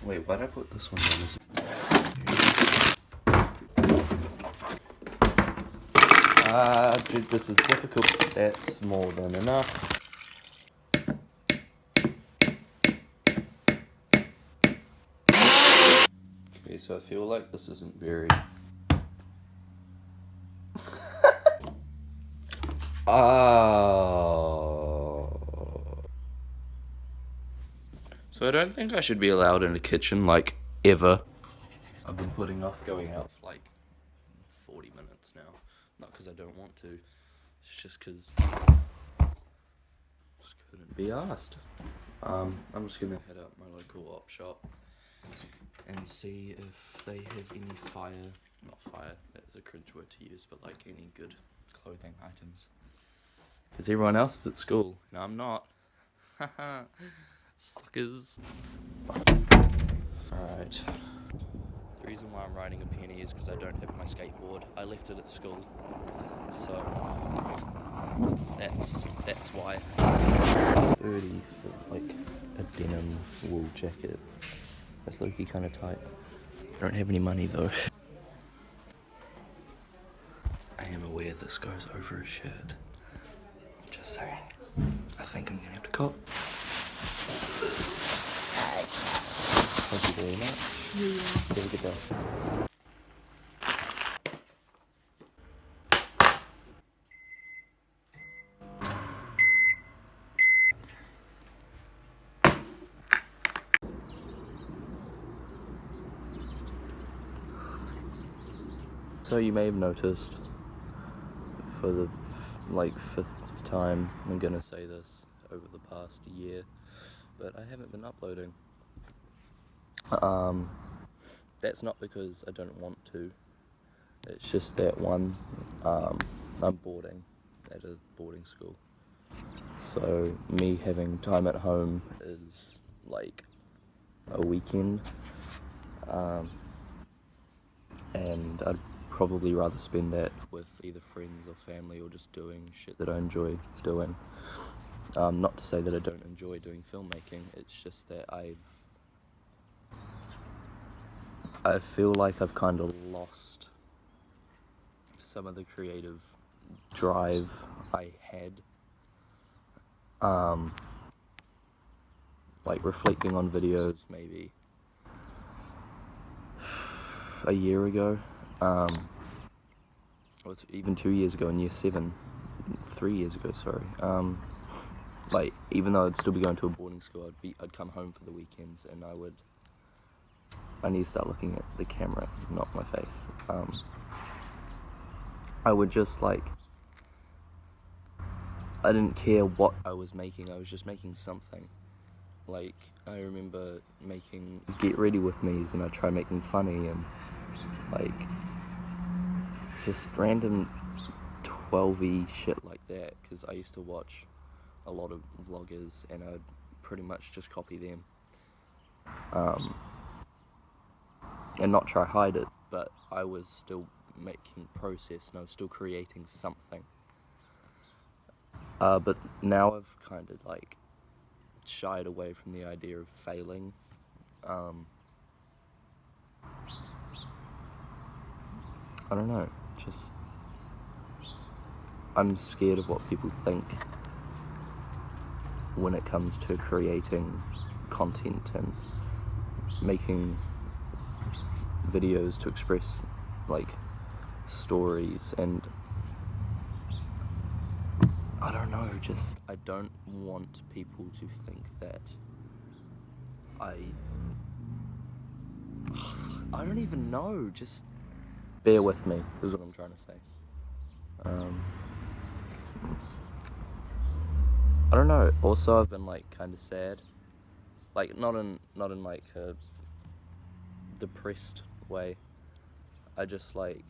Wait, why'd I put this one on? Dude, this is difficult. That's more than enough. Okay, so I feel like this isn't very... Oh. So I don't think I should be allowed in the kitchen, like, ever. I've been putting off going out for like 40 minutes now. Not because I don't want to, it's just because I just couldn't be asked. I'm just gonna head up my local op shop and see if they have any not fire, that's a cringe word to use, but like any good clothing items. Because everyone else is at school, and I'm not. Haha, suckers. Alright. The reason why I'm riding a penny is because I don't have my skateboard. I left it at school, so that's why. 30 for like a denim wool jacket. That's low-key kind of tight. I don't have any money though. I am aware this goes over a shirt. Just saying. I think I'm gonna have to cop. Thank you very much. Have a good day. So you may have noticed, for the like 5th time, I'm gonna say this over the past year, but I haven't been uploading. That's not because I don't want to, it's just that one, I'm boarding at a boarding school, so me having time at home is like a weekend, and I'd probably rather spend that with either friends or family or just doing shit that I enjoy doing. Not to say that I don't enjoy doing filmmaking, it's just that I feel like I've kind of lost some of the creative drive I had. Like reflecting on videos maybe a year ago, or even 2 years ago in year 7, 3 years ago, sorry. Like, even though I'd still be going to a boarding school, I'd come home for the weekends, and I need to start looking at the camera, not my face. I would just like, I didn't care what I was making, I was just making something. Like, I remember making Get Ready With Me's, and I'd try making funny, and like, just random 12-y shit like that, because I used to watch a lot of vloggers, and I'd pretty much just copy them. And not try hide it, but I was still making process, and I was still creating something. But now I've kind of like shied away from the idea of failing. I don't know, just I'm scared of what people think when it comes to creating content and making videos to express like stories, and I don't know, just I don't want people to think that I don't even know, just bear with me is what I'm trying to say. I don't know, also I've been like kind of sad, like not in like a depressed way. I just like,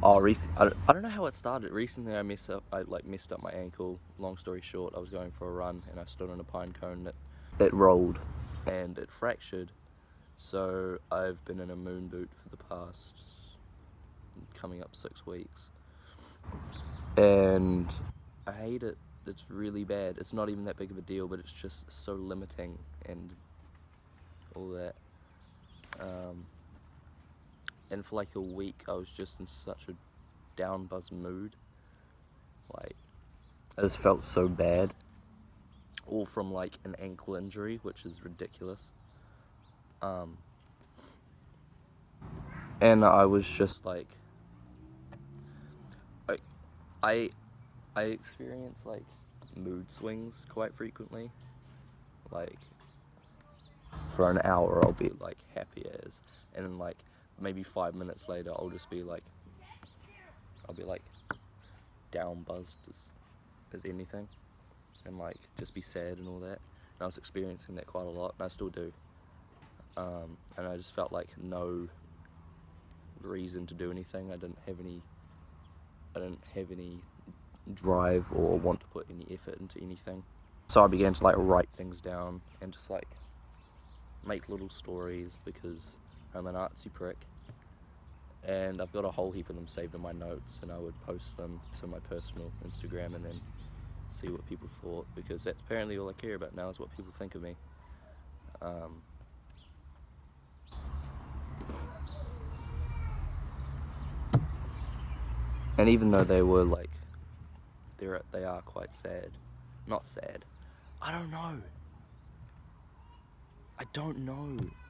I don't know how it started. Recently I messed up my ankle. Long story short, I was going for a run and I stood on a pine cone that rolled and it fractured. So I've been in a moon boot for the past coming up 6 weeks. And I hate it. It's really bad. It's not even that big of a deal, but it's just so limiting, and all that. And for like a week I was just in such a down buzz mood. Like, I just felt so bad. All from like an ankle injury, which is ridiculous. And I was just like, I experience like mood swings quite frequently. Like, for an hour I'll be like happy as, and then like maybe 5 minutes later I'll just be like, I'll be like down buzzed as anything, and like just be sad and all that. And I was experiencing that quite a lot, and I still do. And I just felt like no reason to do anything. I didn't have any drive or want to put any effort into anything. So I began to like write things down and just like make little stories, because I'm an artsy prick, and I've got a whole heap of them saved in my notes, and I would post them to my personal Instagram and then see what people thought, because that's apparently all I care about now, is what people think of me. And even though they were like, they are quite sad. Not sad. I don't know.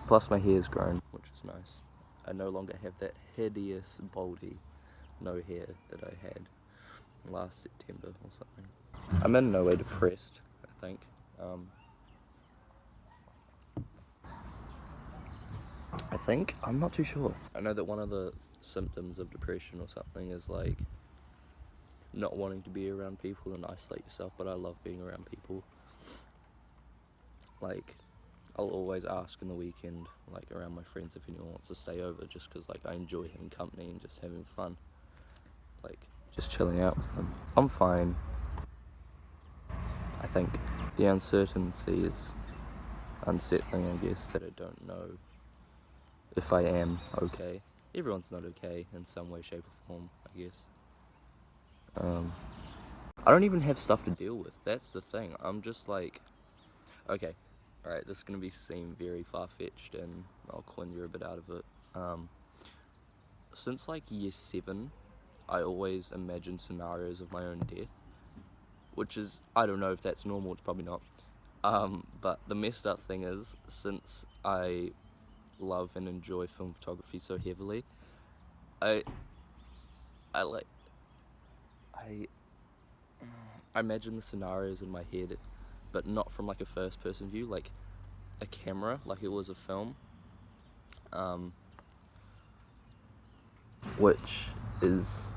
Plus my hair's grown, which is nice. I no longer have that hideous baldy no hair that I had last September or something. I'm in no way depressed, I think. I'm not too sure. I know that one of the symptoms of depression or something is like not wanting to be around people and isolate yourself, but I love being around people. Like, I'll always ask in the weekend, like around my friends, if anyone wants to stay over, just because like I enjoy having company and just having fun, like just chilling out with them. I'm fine. I think the uncertainty is unsettling, I guess, that I don't know if I am okay. Everyone's not okay in some way, shape or form, I guess. I don't even have stuff to deal with. That's the thing. I'm just like, okay, alright, this is gonna seem very far-fetched, and I'll coin you a bit out of it. Since like year 7, I always imagine scenarios of my own death, which is, I don't know if that's normal, it's probably not. But the messed up thing is, since I love and enjoy film photography so heavily, I imagine the scenarios in my head, but not from like a first person view, like a camera, like it was a film, which is,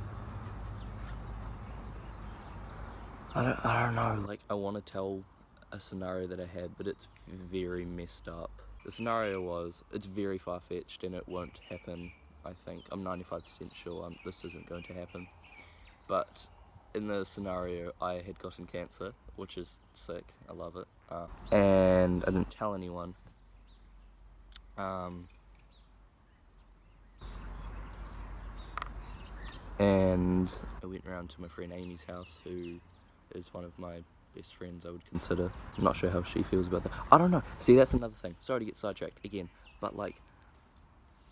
I don't know, like I want to tell a scenario that I had, but it's very messed up. The scenario was, it's very far-fetched and it won't happen, I think. I'm 95% sure this isn't going to happen. But in the scenario, I had gotten cancer, which is sick, I love it. And I didn't tell anyone. And I went around to my friend Amy's house, who is one of my best friends, I would consider. I'm not sure how she feels about that. I don't know. See, that's another thing. Sorry to get sidetracked again, but like,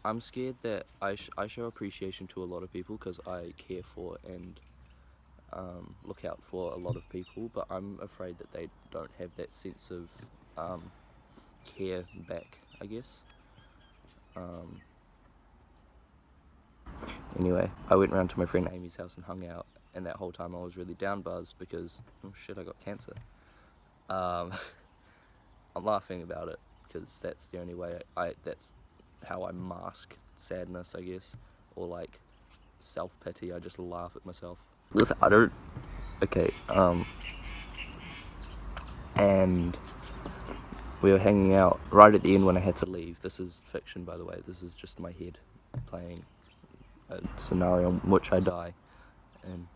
I'm scared that I show appreciation to a lot of people because I care for and look out for a lot of people, but I'm afraid that they don't have that sense of care back, I guess. Anyway, I went around to my friend Amy's house and hung out, and that whole time I was really down buzzed because, oh shit, I got cancer. I'm laughing about it because that's the only way that's how I mask sadness, I guess, or like self-pity. I just laugh at myself. Listen, and we were hanging out right at the end when I had to leave. This is fiction, by the way. This is just my head playing a scenario in which I die, and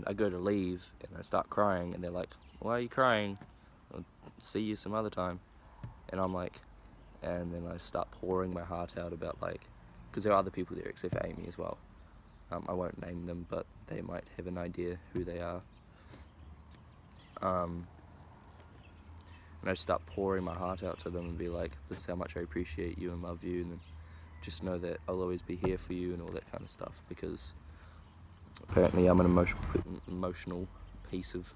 I go to leave and I start crying, and they're like, "Why are you crying? I'll see you some other time." And I'm like, and then I start pouring my heart out about like, because there are other people there except for Amy as well. I won't name them, but they might have an idea who they are. and I start pouring my heart out to them and be like, this is how much I appreciate you and love you, and just know that I'll always be here for you and all that kind of stuff, because apparently I'm an emotional piece of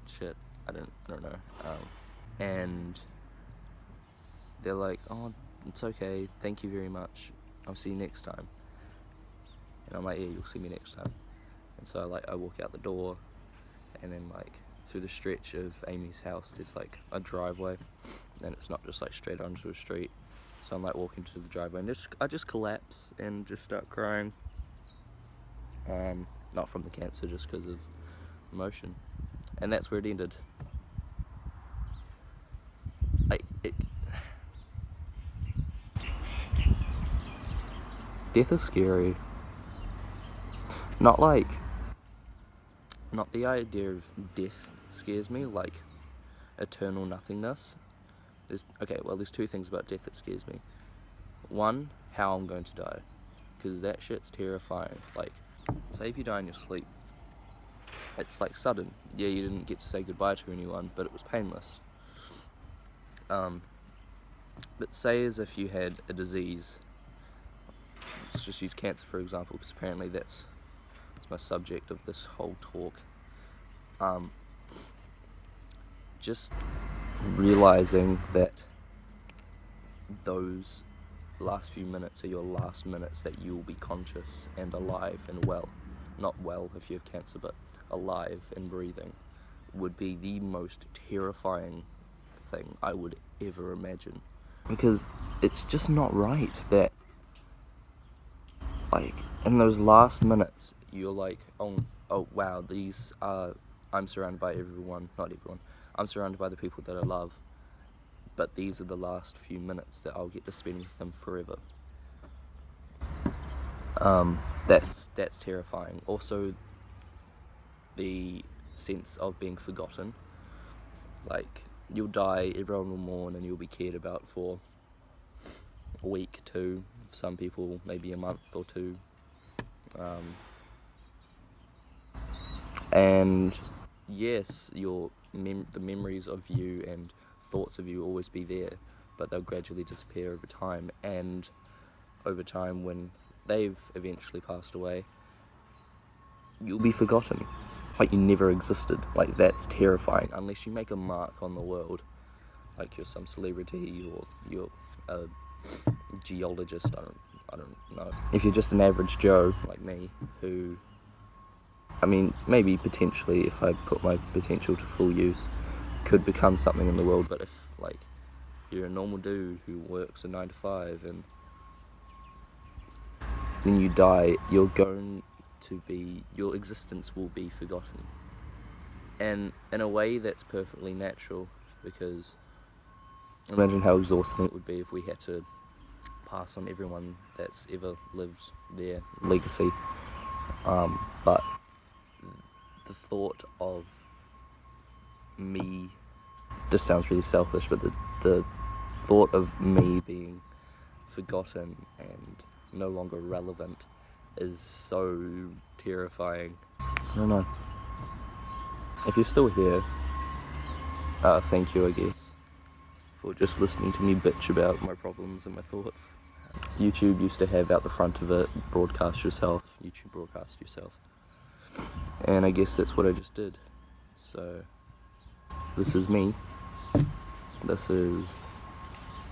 shit. I don't know. And they're like, oh, it's okay, thank you very much, I'll see you next time. And I'm like, yeah, you'll see me next time. And so I walk out the door, and then like through the stretch of Amy's house there's like a driveway, and it's not just like straight onto a street. So I'm like walking to the driveway, and I just collapse and just start crying. Not from the cancer, just because of emotion. And that's where it ended. Death is scary. Not the idea of death scares me, like eternal nothingness. There's two things about death that scares me. One, how I'm going to die, because that shit's terrifying. Like, say if you die in your sleep, it's like sudden. Yeah, you didn't get to say goodbye to anyone, but it was painless. But say as if you had a disease. Let's just use cancer for example, because apparently that's my subject of this whole talk. Just realizing that those last few minutes are your last minutes that you will be conscious and alive and well. Not well if you have cancer, but alive and breathing would be the most terrifying thing I would ever imagine. Because it's just not right that, like, in those last minutes, you're like, oh wow, I'm surrounded by not everyone, I'm surrounded by the people that I love, but these are the last few minutes that I'll get to spend with them forever. That's terrifying. Also, the sense of being forgotten. Like, you'll die, everyone will mourn, and you'll be cared about for a week, two, some people maybe a month or two. And yes, the memories of you and thoughts of you will always be there, but they'll gradually disappear over time, and over time, when they've eventually passed away, you'll be forgotten. It's like you never existed. Like, that's terrifying, unless you make a mark on the world, like you're some celebrity, or you're a geologist, I don't know. If you're just an average Joe like me, who, I mean, maybe potentially, if I put my potential to full use, could become something in the world, but if, like, you're a normal dude who works a 9 to 5, and when you die, your existence will be forgotten. And in a way, that's perfectly natural, because imagine how exhausting it would be if we had to pass on everyone that's ever lived their legacy. But the thought of me, this sounds really selfish, but the thought of me being forgotten and no longer relevant is so terrifying. I don't know. If you're still here, thank you, I guess, for just listening to me bitch about my problems and my thoughts. YouTube used to have out the front of it, YouTube broadcast yourself. And I guess that's what I just did. So, this is me, this is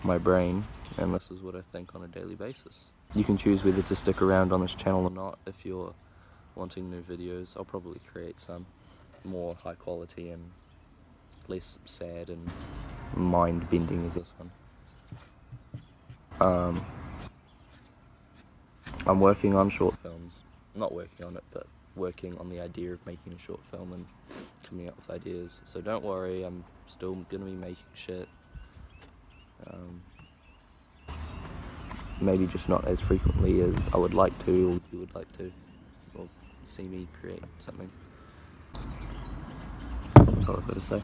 my brain, and this is what I think on a daily basis. You can choose whether to stick around on this channel or not if you're wanting new videos. I'll probably create some more high quality and less sad and mind-bending as this one. I'm working on short films. Not working on it, but working on the idea of making a short film and coming up with ideas. So don't worry, I'm still gonna be making shit. Maybe just not as frequently as I would like to, or you would like to, or see me create something. That's all I've got to say.